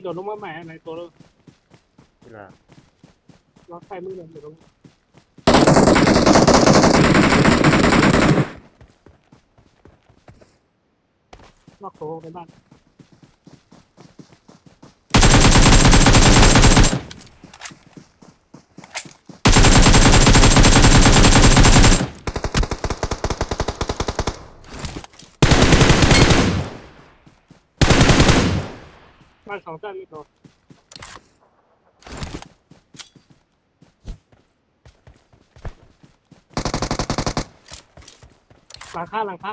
โดดลงมาใหม่ในตัวเรา นี่แหละ ล็อกไฟมือเลยเดี๋ยวลงล็อกโถไปบ้านบ้าน2 ต้นไม่โตหลังคา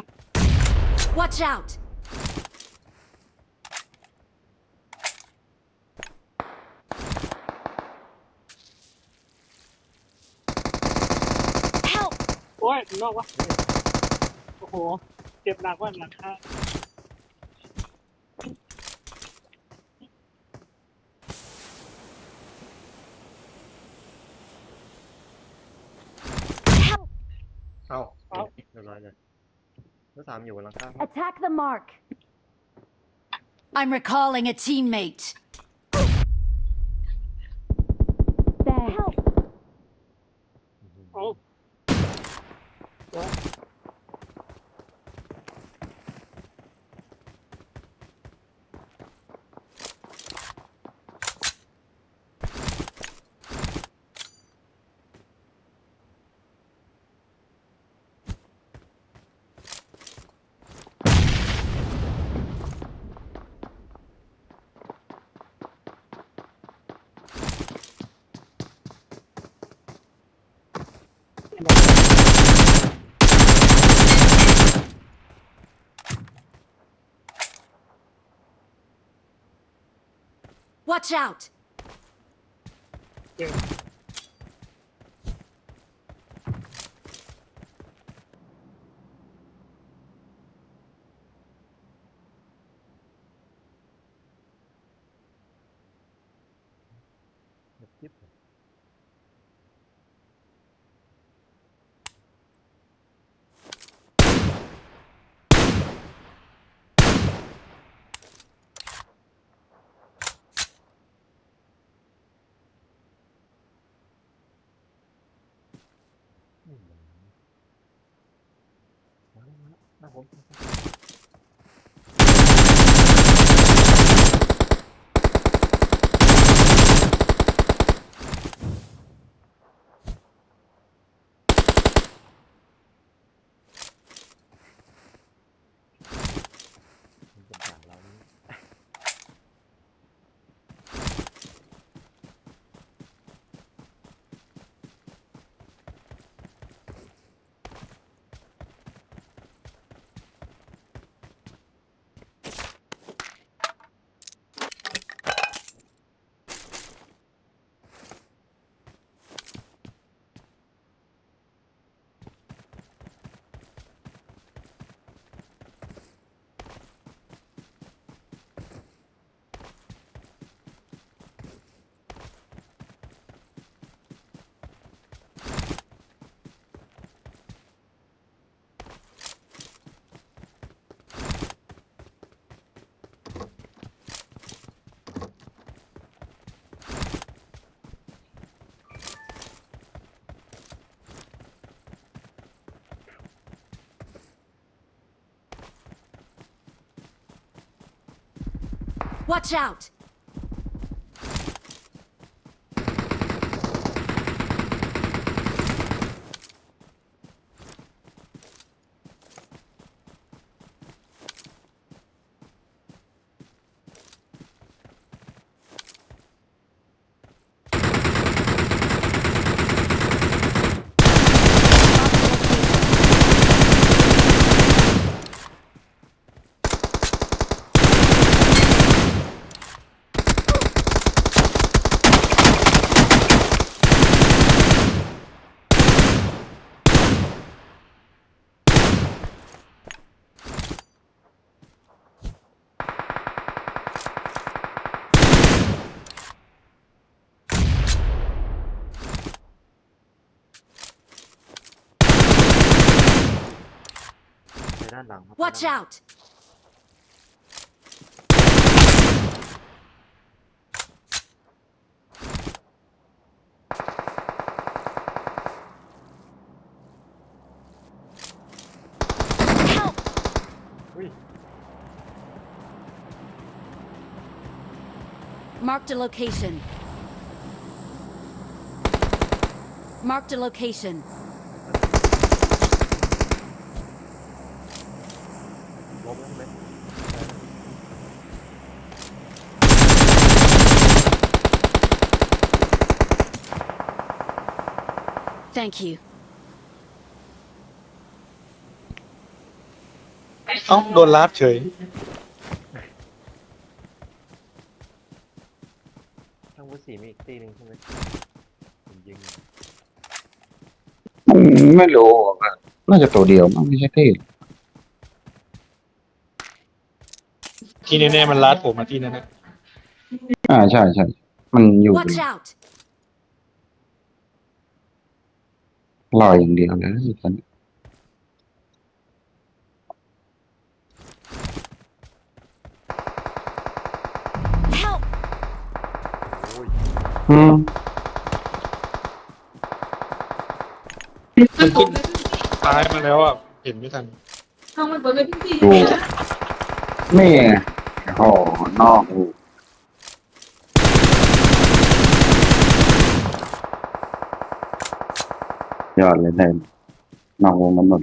Watch out! Help! โอ้ยนอกวะโอ้โหเจ็บหนักว่าหลังคา Help! เอ้าเรียบร้อยเลยแล้ว3อยู่บนหลังคา Attack the mark! I'm recalling a teammate. Help! โอ้เดี๋ยว Watch out! เจ็บ จิ๊บ มาแล้วหน้าผมมันเป็นด่านเรานี่ Watch out!ด้านหลังครับ Watch out! อุ้ย Marked a location. Marked a location. ลบแล้วใช่ไหม Thank you. เอ้าโดนลาดเฉย ทางวุฒิมีอีกตีหนึ่งใช่ไหมผมยิงอยู่ ไม่รู้อะน่าจะตัวเดียวมั้งไม่ใช่ที่ ที่แน่ๆมันลาดผมมาที่นั่นนะ ใช่ใช่มันอยู่ Watch out! ลอยอย่างเดียวเลยตอนนี้ Help! โอ้ย อืม มันขึ้นตายมาแล้วอ่ะ เห็นไม่ทัน ดูนี่ไงโอ้โหนอกอูยอดเลยได้นอกวงกำหนด